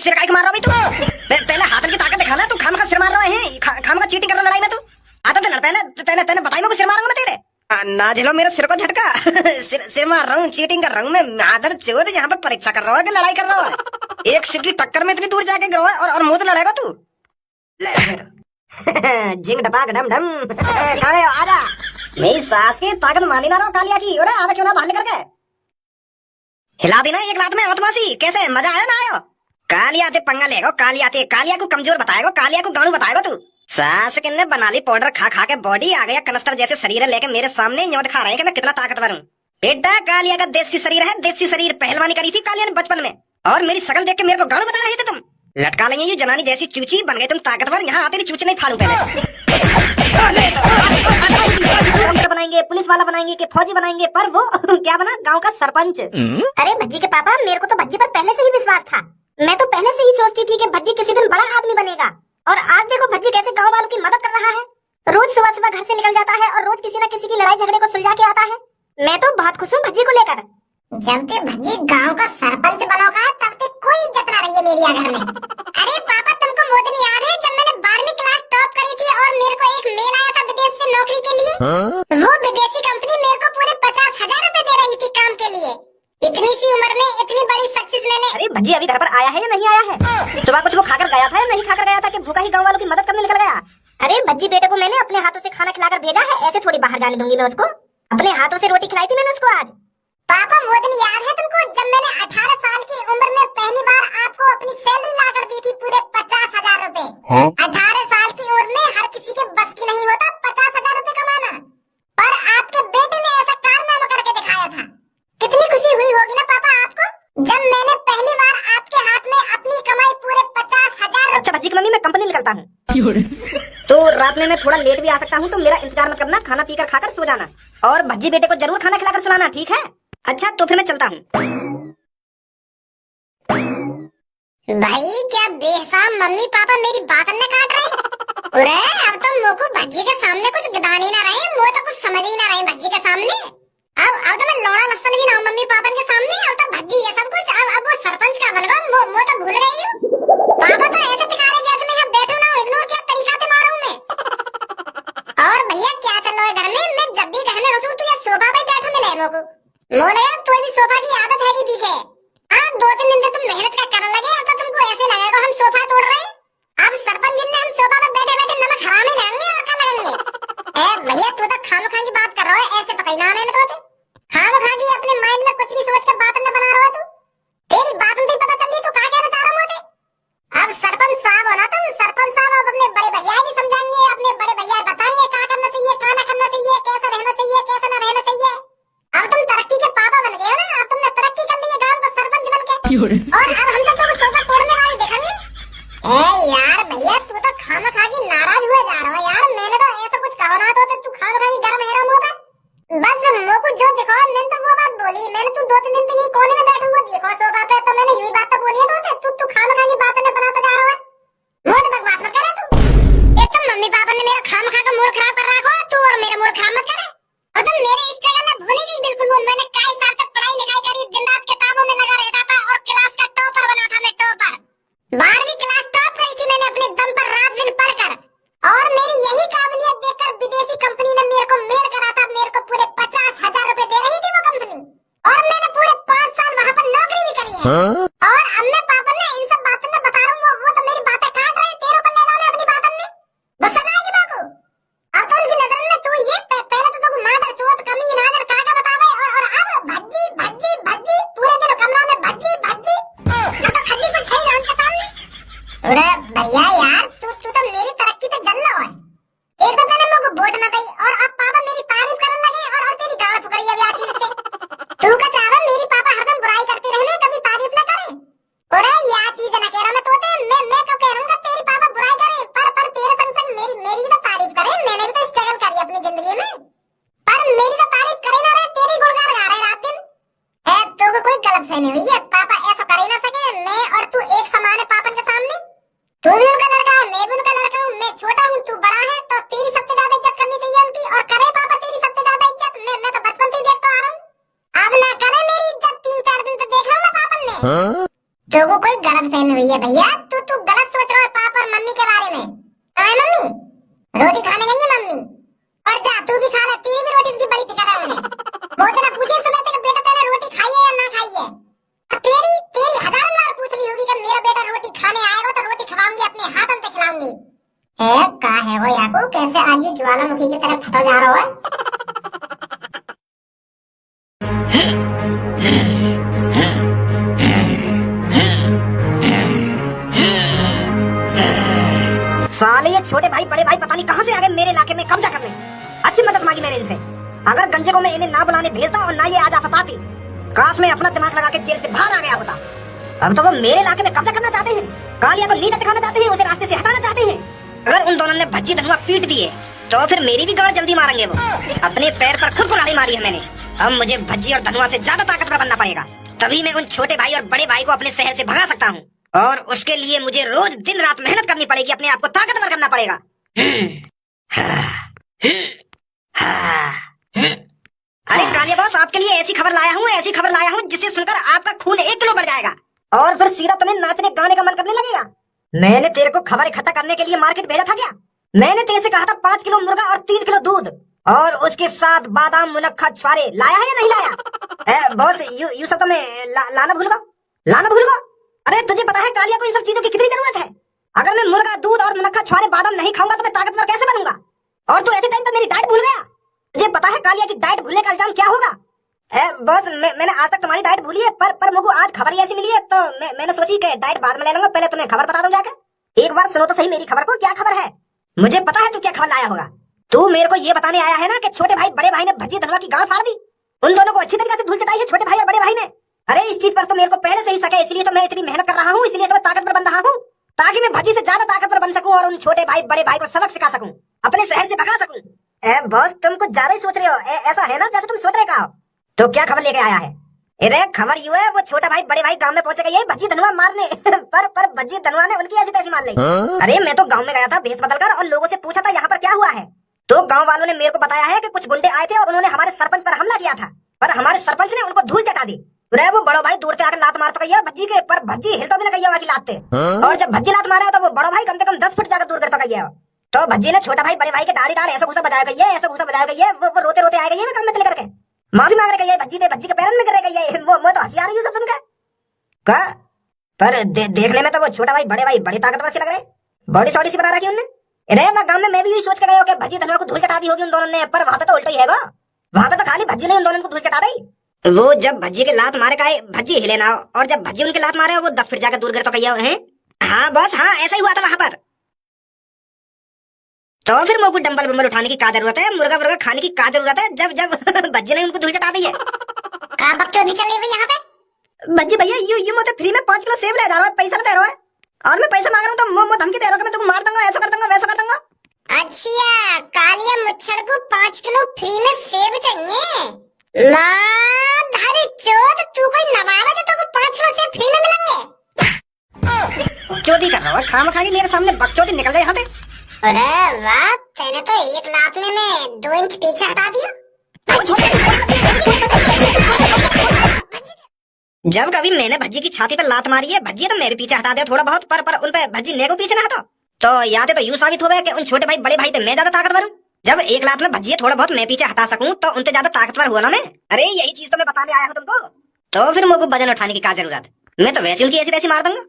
सिर काहे को मार रहा है भाई तू? पहले हाथ की ताकत दिखाना। तू खाम का सिर मार रहा है, खाम का चीटिंग कर रहा लड़ाई में। तू आता तो पहले तेने तेने बताई मैं को सिर मारूंगा मैं तेरे। ना झेलो मेरे सिर को झटका। सिर मार रहा हूँ, चीटिंग कर रहा हूँ मैं। आदर चोद यहाँ पे परीक्षा कर रहा है कि लड़ाई कर रहा है? एक सिर की टक्कर में इतनी दूर जाके गिरो है और मुंह तो लड़ेगा तू। जिंग डपाक डम डम। अरे आजा, मेरी सास की ताकत मानी ना रहो कालिया की। अरे आवे क्यों ना बाहर निकल के हिला देना एक लात में आत्मासी। कैसे मजा आया ना आयो? कालिया ते पंगा लेगा, कालिया को कमजोर बताएगा, कालिया को गाणु बताएगा तू। सास किन्ने बना ली पाउडर खा खा के बॉडी आ गया कनस्तर जैसे शरीर लेके मेरे सामने यूं दिखा रहे हैं कि मैं कितना ताकतवर हूँ। बेटा कालिया का देसी शरीर है, देसी शरीर। पहलवानी करी थी कालिया ने बचपन में और मेरी शकल देख के मेरे को गाणु बता रहे थे तुम। लटका लेंगे ये जनानी जैसी चूची, बन गए तुम ताकतवर। यहाँ आते चूची नहीं फाड़ू पहले। बनाएंगे, पुलिस वाला बनाएंगे कि फौजी बनाएंगे, पर वो क्या बना? गांव का सरपंच। अरे भज्जी के पापा, मेरे को तो भज्जी पर पहले से ही विश्वास था। मैं तो पहले से ही सोचती थी कि भज्जी किसी दिन बड़ा आदमी बनेगा। और आज देखो भज्जी कैसे गांव वालों की मदद कर रहा है। रोज सुबह सुबह घर से निकल जाता है और रोज किसी न किसी की लड़ाई झगड़े को सुलझा के आता है। मैं तो बहुत खुश हूँ भज्जी को लेकर। जब ते भज्जी गांव का सरपंच बनोगा तब ते कोई इज्जत ना रही है मेरी घर में। अरे पापा, तुमको वो दिन याद है जब मैंने 12वीं क्लास टॉप करी थी और मेरे को एक मेल आया था विदेश से नौकरी के लिए? वो विदेशी कंपनी मेरे को पूरे 50,000 रुपए दे रही थी काम के लिए। इतनी सी उम्र में इतनी बड़ी सक्सेस मैंने। अरे भज्जी अभी घर पर आया है या नहीं आया है? सुबह कुछ वो खाकर गया था या नहीं खाकर गया था कि भूखा ही गांव वालों की मदद करने निकल गया? अरे भज्जी बेटे को मैंने अपने हाथों से खाना खिलाकर भेजा है, ऐसे थोड़ी बाहर जाने दूंगी मैं उसको। अपने हाथों से रोटी खिलाई थी मैंने उसको आज। पापा, वो दिन याद है तुमको जब मैंने 18 साल की उम्र में पहली बार आपको अपनी सैलरी ला कर दी थी पूरे 50,000 रुपए? 18 साल की उम्र में हर किसी के बस की नहीं होता 50,000 रुपए कमाना, पर आपके बेटे ने ऐसा कारनामा करके दिखाया था। कितनी खुशी हुई होगी ना पापा आपको जब मैंने पहली बार आपके हाथ में अपनी कमाई पूरे 50,000। अच्छा भज्जी की मम्मी, मैं कंपनी निकलता हूँ तो रात में मैं थोड़ा लेट भी आ सकता हूँ, तो मेरा इंतजार मत करना। खाना पीकर खाकर सो जाना और भज्जी बेटे को जरूर खाना खिलाकर सुलाना, ठीक है? अच्छा तो फिर मैं चलता हूँ। भाई क्या बेहसाम मम्मी पापा मेरी बात न काट रहे। अरे अब तो मुँह को भज्जी के सामने कुछ गदान ही ना रहे, मुँह तो कुछ समझ ही ना रहे भज्जी के सामने। अब तो मैं लौड़ा लस्सन भी ना हूँ मम्मी पापा के सामने। अब तो भज्जी ये सब कुछ। अब वो सरपंच का बन गया, मुँह तो भूल गई हूँ। पापा तो ऐसे दिखा रहे जैसे मैं यहाँ बैठू ना हूँ। इग्नोर क्या तरीका से मारूं मैं। और भैया क्या चल रहा है घर में? मैं जब भी घर में घुसूं तो ये सोफा पे बैठू मिले मोको लगा तो भी सोफा की आदत है ठीक है। हाँ 2-3 दिन से तुम मेहनत का करने लगे, अब तो तुमको ऐसे लगेगा हम सोफा तोड़ रहे हैं। अब सरपंच जी ने हम सोफा पे बैठे बैठे नमक हराम ही लाएंगे और क्या लगेंगे। भैया तू तो खाम खां की बात कर रहा है, ऐसे तो कहीं ना मैंने तो खाम खां की अपने माइंड में कुछ भी सोच कर बात न बना रहा है तू। तेरी बात नहीं पता चल रही तू क्या कहना चाह रहा हूँ। अब सरपंच साहब हो ना तुम। सरपंच साहब अब अपने बड़े भैया ही समझाएंगे, अपने बड़े भैया बताएंगे क्या करना चाहिए, क्या ना करना चाहिए, कैसा रहना चाहिए, कैसा ना रहना चाहिए। अब तुम तरक्की के पापा बन गए हो ना। अब तुमने तरक्की कर ली है गांव का सरपंच बन के, और अब हम तो सोफा तोड़ने वाले देखेंगे। यार भैया तू तो खाना खा के नाराज हुए जा रहा है यार। मैंने तो ऐसा कुछ कहा ना तो तू खाना खा के गर्म है मुंह पे। बस मुंह को जो दिखाओ मैंने तो वो बात बोली। मैंने तू 2-3 दिन तो यही कोने में बैठा हुआ देखो सोफा पे, तो मैंने यही बात तो बोली है। तू खाना खा की बातें बनाता जा रहा है। मुंह तो बकवास मत करे तू। एक तो मम्मी पापा ने मेरा खाना खा का मूड खराब कर रखा है, तू और मेरा मूड खराब मत करे। और तुम मेरे स्ट्रगल में भूल गई बिल्कुल। वो मैंने कई साल तक पढ़ाई लिखाई करी, दिन रात किताबों में लगा रहता था और क्लास का टॉपर बना था मैं, टॉपर। 12वीं क्लास टॉप करी थी मैंने अपने दम पर रात दिन पढ़कर। और मेरी यही काबिलियत देखकर विदेशी कंपनी ने मेरे को मेल करा था। मेरे को पूरे 50,000 रुपए दे रही थी वो कंपनी, और मैंने पूरे 5 साल वहाँ पर नौकरी भी करी गलतफहमी हुई है भैया। तू गलत सोच रहा है पापा और मम्मी के बारे में। है मम्मी रोटी खाने गई है मम्मी, और जा तू भी खा ले, तेरी भी रोटी की बड़ी फिक्र है उन्हें। वो जना पूछे सुबह तक बेटा तेने रोटी खाई है या ना खाई है। तेरी तेरी हजार बार पूछ ली होगी कि मेरा बेटा रोटी खाने आएगा तो रोटी खवाऊंगी, अपने हाथों से खिलाऊंगी। का है वो याकूब, कैसे आज ये ज्वालामुखी की तरफ फटा जा रहा है। साले ये छोटे भाई बड़े भाई पता नहीं कहां से आ गए मेरे इलाके में कब्जा करने। अच्छी मदद मांगी मैंने इनसे। अगर गंजे को मैं इन्हें ना बुलाने भेजता और ना ये आज आफत, काश मैं अपना दिमाग लगा के जेल से बाहर आ गया होता। अब तो वो मेरे इलाके में कब्जा करना चाहते हैं, कालिया को नीचा दिखाना चाहते हैं, उसे रास्ते से हटाना चाहते हैं। अगर उन दोनों ने भज्जी धनुआ पीट दिए तो फिर मेरी भी गाड़ जल्दी मारेंगे वो। अपने पैर पर खुद कुल्हाड़ी मारी है मैंने। अब मुझे भज्जी और धनुआ से ज्यादा ताकतवर बनना पड़ेगा, तभी मैं उन छोटे भाई और बड़े भाई को अपने शहर से भगा सकता हूँ। और उसके लिए मुझे रोज दिन रात मेहनत करनी पड़ेगी, अपने आप को ताकतवर करना पड़ेगा। अरे कालिया बॉस, आपके लिए ऐसी खबर लाया हूँ जिसे सुनकर आपका खून 1 किलो बढ़ जाएगा और फिर सीधा तुम्हें नाचने गाने का मन करने लगेगा। मैंने तेरे को खबर इकट्ठा करने के लिए मार्केट भेजा था क्या? मैंने तेरे से कहा था 5 किलो मुर्गा और 3 किलो दूध और उसके साथ बादाम मुनक्खा छुआरे। लाया है या नहीं लाया? बॉस यू सब तो मैं लाना भूल गया। अरे तुझे पता है कालिया को इन सब चीजों की कितनी जरूरत है? अगर मैं मुर्गा दूध और मुनक्खा छुआरे बादाम नहीं खाऊंगा तो मैं ताकतवर कैसे बनूंगा? और तू ऐसे टाइम पर मेरी डाइट भूल गया। तुझे पता है कालिया की डाइट भूलने का इल्जाम क्या होगा? बॉस मैंने आज तक तुम्हारी डाइट भूली है, पर मुझे आज खबर ही ऐसी मिली है तो मैंने सोची कि डाइट बाद में ले लूंगा, पहले तुम्हें खबर बता दूं जाकर। एक बार सुनो तो सही मेरी खबर को, क्या खबर है? मुझे पता है तू क्या खबर लाया होगा। तू मेरे को ये बताने आया है ना कि छोटे भाई बड़े भाई ने भज्जी धनुआ की गांड फाड़ दी। उन दोनों को अच्छी तरीके से धूल चटाई है छोटे भाई और बड़े भाई ने। अरे इस चीज पर तो मेरे को पहले से ही शक है, इसलिए तो मैं इतनी मेहनत कर रहा हूँ, इसलिए तो मैं ताकतवर बन रहा हूँ, ताकि मैं भज्जी से ज्यादा ताकतवर बन सकूं और उन छोटे भाई बड़े भाई को सबक सिखा सकूं, अपने शहर से भगा सकूं। बॉस तुम कुछ ज्यादा ही सोच रहे हो, ऐसा है ना जैसे तुम सोच रहे का हो। तो क्या खबर लेके आया है? अरे खबर यूं है, वो छोटा भाई बड़े भाई गांव में पहुंचे गए भज्जी धनुआ मारने पर भज्जी धनुआ ने उनकी ऐसी तैसी मार ली। अरे मैं तो गांव में गया था भेष बदलकर और लोगों से पूछा था यहाँ पर क्या हुआ है, तो गांव वालों ने मेरे को बताया है कि कुछ गुंडे आए थे और उन्होंने हमारे सरपंच पर हमला किया था, पर हमारे सरपंच ने उनको धूल चटा दी। अरे वो बड़ो भाई दूर से आकर लात मार तो गई भज्जी के, पर भज्जी हिल तो भी नहीं गई लात से। और जब भज्जी लात मारा तो वो बड़ो भाई कम से कम 10 फुट जाकर दूर कर तो गई। तो भज्जी ने छोटा भाई बड़े भाई के डाली डाल ऐसा घुसा बजाया गई है, ऐसा घुसा बजाया गई है, वो रोते रोते आ गई है मैं काम में लेकर के माफी मांग रही है भज्जी के पैरों में कर गई है। वो तो हंसी आ रही है सब सुनकर का, पर देखने में तो वो छोटा भाई बड़े ताकतवर से लग रहे, बॉडी सॉडी सी बना रखी उन्होंने। अरे वो गांव में मैं भी यही सोच के गया कि भज्जी धनुआ को धूल चटा दी होगी उन दोनों ने, पर वहां पे तो उल्टा ही है, वहां पे तो खाली भज्जी ने उन दोनों को धूल चटा दी। वो जब भज्जी के लात मारे का भज्जी हिले ना, और जब भज्जी उनके लात मारे वो 10 फीट जाकर दूर गिर तो गई है। हाँ बॉस हाँ ऐसा ही हुआ था वहां पर। तो फिर मोकू डंबल बम्बल उठाने की क्या जरूरत है, मुर्गा खाने की क्या जरूरत है, जब भज्जी ने उनको धूल चटा दी है। कहां बकचोदी चल रही है यहाँ पे? भज्जी भैया यू मुझे फ्री में 5 किलो सेब ले जा रहा है, पैसा दे रहा है और मैं पैसा मांग रहा हूँ तो मो धमकी दे रहा हूँ कि मैं तुमको मार दूंगा, ऐसा कर दूंगा वैसा कर दूंगा। अच्छा कालिया मुच्छड़ को 5 किलो फ्री में सेब चाहिए? माधर चोद तू कोई नवाब है जो तुमको 5 किलो सेब फ्री में मिलेंगे? बकचोदी कर रहा है खामखाली मेरे सामने बकचोदी निकल जाए यहाँ से। अरे वाह तेने तो 1 लात में मैं 2 इंच पीछे हटा दिया। जब कभी मैंने भज्जी की छाती पर लात मारी है, भज्जी तो मेरे पीछे हटा दे थोड़ा बहुत, पर उन पे भज्जी ने को पीछे ना हटो तो याद है तो यूं साबित हो गया कि उन छोटे भाई बड़े भाई थे मैं ज्यादा ताकतवर हूँ। जब 1 लात में भज्जी थोड़ा बहुत मैं पीछे हटा सकूं तो उनसे ज्यादा ताकतवर हुआ ना मैं। अरे यही चीज तो मैं बताने आया हूँ तुमको। तो फिर मुझे वजन उठाने की क्या जरूरत, मैं तो वैसे उनकी ऐसी तैसी मार दूंगा।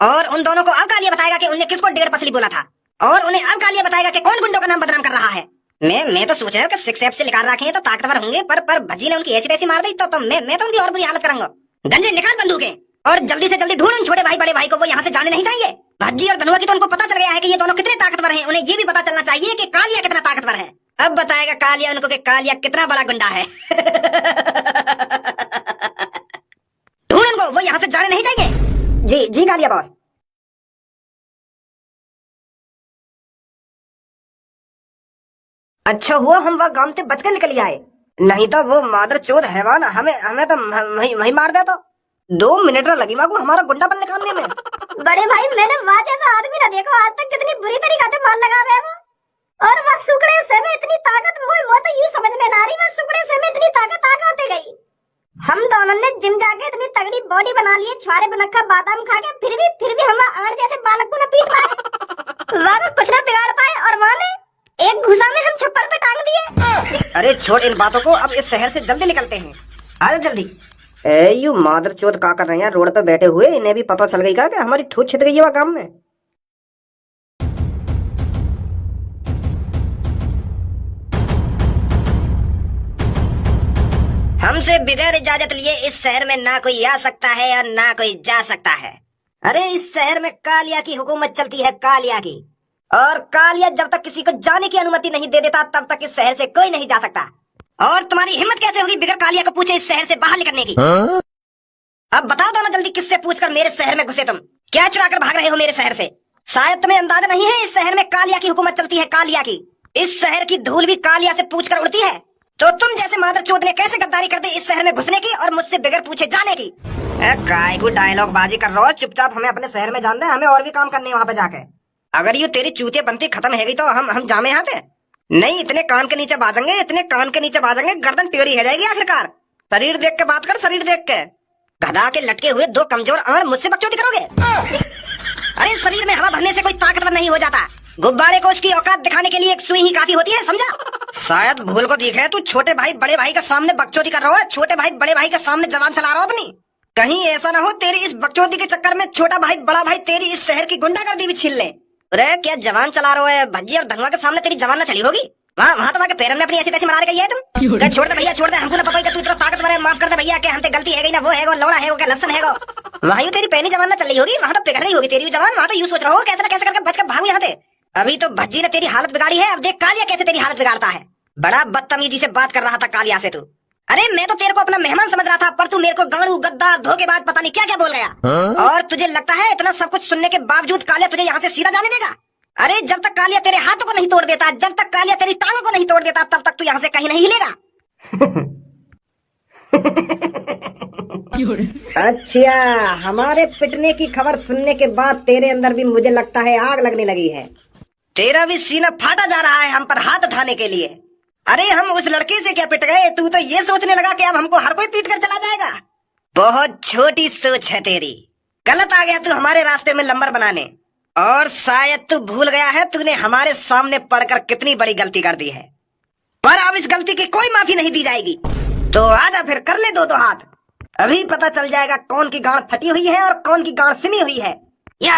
और उन दोनों को अब कालिया बताएगा कि उन्हें किसको 1.5 पसली बोला था, और उन्हें अब कालिया बताएगा कि कौन गुंडों का नाम बदनाम कर रहा है। मैं तो सोच रहा हूँ कि 6 एप से निकाल रखे तो ताकतवर होंगे, पर भज्जी ने उनकी ऐसी तैसी मार दी तो मैं तो उनकी और बुरी हालत करूंगा। गंजे निकाल बंदूकें और जल्दी से जल्दी ढूंढ उन छोटे भाई बड़े भाई को, वो यहाँ से जाने नहीं चाहिए। भज्जी और धनुआ की तो उनको पता चल गया है कि ये दोनों कितने ताकतवर हैं, उन्हें ये भी पता चलना चाहिए कि कालिया कितना ताकतवर है। अब बताएगा कालिया उनको कि कालिया कितना बड़ा गुंडा है। ढूंढ उनको, वो यहाँ से जाने नहीं चाहिए। जी जी कालिया बॉस। अच्छा हुआ हम वह गांव से बच के निकल आए, नहीं तो वो मादर चोद हैवान हमें तो वही मार दे। तो 2 मिनट लगी माँ को हमारा गुंडा बन निकालने में। बड़े भाई मैंने वहाँ जैसा आदमी ना देखो आज तक, कितनी बुरी तरीके से मार लगा रहे वो, और वह सुकड़े से में इतनी ताकत, वो तो यूं समझ में ना रही, वह सुकड़े से में इतनी ताकत आ कहाँ से गई? हम दोनों ने जिम जाके इतनी तगड़ी बॉडी बना ली है, छुआरे बनक्खा बादाम खा के, फिर भी हम आड़ जैसे बालक को न पीट पाए, वहाँ कुछ न बिगाड़ पाए, और वहाँ ने एक घुसा में हम छप्पर पे टांग दिए। अरे छोड़ इन बातों को, अब इस शहर से जल्दी निकलते हैं। आ जल्दी। यू मादर चोद का कर रहे हैं रोड पे बैठे हुए, इन्हें भी पता चल गई क्या कि हमारी थूक छिद गई है वहाँ काम में। हमसे बगैर इजाजत लिए इस शहर में ना कोई आ सकता है और ना कोई जा सकता है। अरे इस शहर में कालिया की हुकूमत चलती है, कालिया की, और कालिया जब तक किसी को जाने की अनुमति नहीं दे देता तब तक इस शहर से कोई नहीं जा सकता। और तुम्हारी हिम्मत कैसे होगी बिगर कालिया को पूछे इस शहर से बाहर निकलने की? अब बताओ दोनों जल्दी, किससे पूछकर मेरे शहर में घुसे तुम? क्या चुरा कर भाग रहे हो मेरे शहर से? शायद तुम्हें अंदाजा नहीं है इस शहर में कालिया की हुकूमत चलती है, कालिया की। इस शहर की धूल भी कालिया से पूछकर उड़ती है। तो तुम जैसे मादर चोद ने कैसे गद्दारी कर दी इस शहर में घुसने की और मुझसे बगैर पूछे जाने की? काय को डायलॉग बाजी कर रहे हो? चुपचाप हमें अपने शहर में जान दे, हमें और भी काम करने वहाँ पे जाके। अगर ये तेरी चूतिया बनती खत्म है गई तो हम जामे यहाँ थे नहीं। इतने कान के नीचे बाजेंगे, इतने कान के नीचे बाजेंगे, गर्दन टेढ़ी हो जाएगी आखिरकार। शरीर देख के बात कर, शरीर देख के। गधा के लटके हुए दो कमजोर आंड़ मुझसे बकचोदी करोगे? अरे शरीर में हवा भरने से कोई ताकतवर नहीं हो जाता, गुब्बारे को उसकी औकात दिखाने के लिए एक सुई ही काफी होती है, समझा? शायद भूल को दिखे तू छोटे भाई बड़े भाई के सामने बकचोदी कर रहा है, छोटे भाई बड़े भाई के सामने जबान चला रहा हो अपनी। कहीं ऐसा ना हो तेरी इस बकचोदी के चक्कर में छोटा भाई बड़ा भाई तेरी इस शहर की गुंडागर्दी भी छीन ले। अरे क्या जवान चला रहा है? भज्जी और धनुआ के सामने तेरी जवान न चली होगी? वहाँ तो वहाँ के पैर में अपनी ऐसी तैसी मार गई है तुम। छोड़ दे भैया, छोड़ दे, हमको ना पता तू इतना ताकतवर है, माफ कर दे भैया, हमसे गलती है गई ना, वो है वो लौड़ा है वो क्या लसन है वो। वहाँ तेरी पहली जवान न चल रही होगी, वहाँ तो पिघल रही होगी तेरी जवान। वहाँ तो यूं सोच रहा हो कैसे ना कैसे करके बचकर भागू यहाँ से। अभी तो भज्जी ने तेरी हालत बिगाड़ी है, अब देख कालिया कैसे तेरी हालत बिगाड़ता है। बड़ा बदतमीजी से बात कर रहा था कालिया से तू। अरे मैं तो तेरे को अपना मेहमान समझ रहा था, पर तू मेरे को गाड़ू गद्दार धोखेबाज पता नहीं क्या क्या बोल गया। और तुझे लगता है इतना सब कुछ सुनने के बावजूद कालिया तुझे यहाँ से सीधा जाने देगा? अरे जब तक कालिया तेरे हाथों को नहीं तोड़ देता, जब तक कालिया तेरी टांगों को नहीं तोड़ देता, तब तक तू यहाँ से कहीं नहीं हिलेगा। अच्छा, हमारे पिटने की खबर सुनने के बाद तेरे अंदर भी मुझे लगता है आग लगने लगी है। तेरा भी सीना फाटा जा रहा है हम पर हाथ उठाने के लिए। अरे हम उस लड़के से क्या पिट गए, तू तो ये सोचने लगा कि अब हमको हर कोई पीट कर चला जाएगा। बहुत छोटी सोच है तेरी। गलत आ गया तू हमारे रास्ते में लंबर बनाने, और शायद तू भूल गया है तूने हमारे सामने पड़कर कितनी बड़ी गलती कर दी है। पर अब इस गलती की कोई माफी नहीं दी जाएगी। तो आजा फिर कर ले दो दो हाथ, अभी पता चल जाएगा कौन की गांड फटी हुई है और कौन की गांड सिमी हुई है। या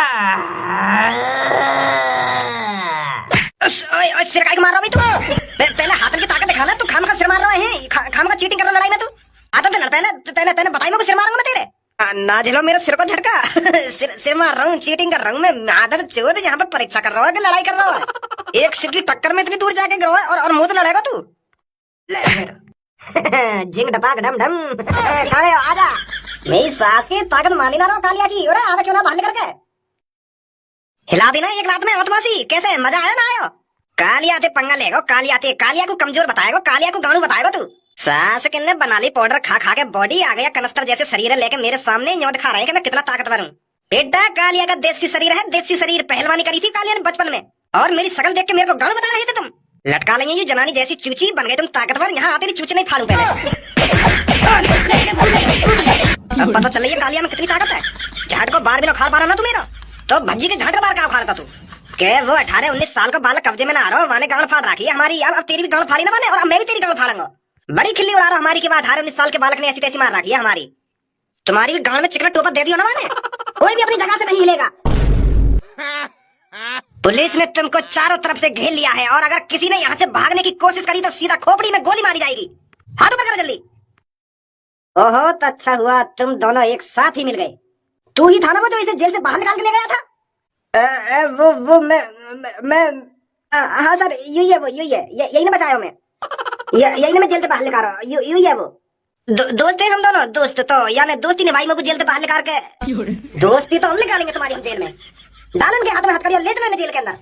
सिर का मार रहा है तू? पहले हाथन की ताकत दिखाना, तू खाम का सिर मार रहा है, खाम का चीटिंग कर रहा लड़ाई में तू। आता तो पहले तेने बताई मैं सिर मारूंगा तेरे। ना झेलो मेरे सिर को झटका। सिर मार रहा हूँ, चीटिंग कर रहा हूँ मैं। आदर चोद यहाँ पे परीक्षा कर रहा है कि लड़ाई कर रहा है? एक सिर की टक्कर में इतनी दूर जाके गिरो है और मुंह तो लड़ेगा तू। जिंग डपाक डम डम। खड़े हो, आजा। मेरी सास की ताकत मानी ना रहो कालिया की। अरे आवा क्यों ना बाहर करके हिला देना एक रात में आत्मासी। कैसे मजा आया ना आयो? कालिया ते पंगा लेगो, कालिया को कमजोर बताएगो, कालिया को गाड़ू बताएगो तू। सास किन्ने बना ली पाउडर खा खा के बॉडी आ गया कनस्तर जैसे शरीर है, लेके मेरे सामने यूं दिखा रहे हैं कि मैं कितना ताकतवर हूँ। बेटा कालिया का देसी शरीर है, देसी शरीर। पहलवानी करी थी कालिया ने बचपन में, और मेरी शकल देख के मेरे को गाड़ू बता रहे थे तुम। लटका लेंगे ये जनानी जैसी चूची, बन गए तुम ताकतवर। यहाँ आते नहीं चूची नहीं फाड़ू पहले। अब पता चल रही है कालिया में कितनी ताकत है। झाट को बार भी उखाड़ पा रहा ना तू मेरा, तो भज्जी के झाट का बार का उखाड़ता तू? के वो 18-19 साल का बालक कब्जे में ना आ रहा हो, वाने गांड फाड़ रखी है हमारी। अब तेरी भी गांड फाड़ी ना माने, और अब मैं भी तेरी गांड फाड़ूंगा। बड़ी खिल्ली उड़ा रहा हमारी की बात। 18-19 साल के बालक ने ऐसी तैसी मार रखी है हमारी। तुम्हारी भी गांड में चिकना टोपा दे दियो ना माने, कोई भी अपनी जगह से नहीं हिलेगा। पुलिस ने तुमको चारों तरफ से घेर लिया है, और अगर किसी ने यहाँ से भागने की कोशिश करी तो सीधा खोपड़ी में गोली मारी जाएगी। हाथ ऊपर करो जल्दी। ओहो तो अच्छा हुआ तुम दोनों एक साथ ही मिल गए। तू ही था ना वो जो इसे जेल से बाहर निकाल के ले गया था? वो मैं हाँ सर, यही है वो, यही है, यही ना बचाया मैं, यही ना मैं जेल से बाहर निकाल रहा हूँ। यही है वो। दोस्त है हम दोनों, दोस्त तो यानी दोस्ती निभाई मैं जेल से बाहर निकाल के। दोस्ती तो हम निकालेंगे तुम्हारी हम जेल में। डाल उनके हाथ में हथकड़ी और ले चलो जेल के अंदर।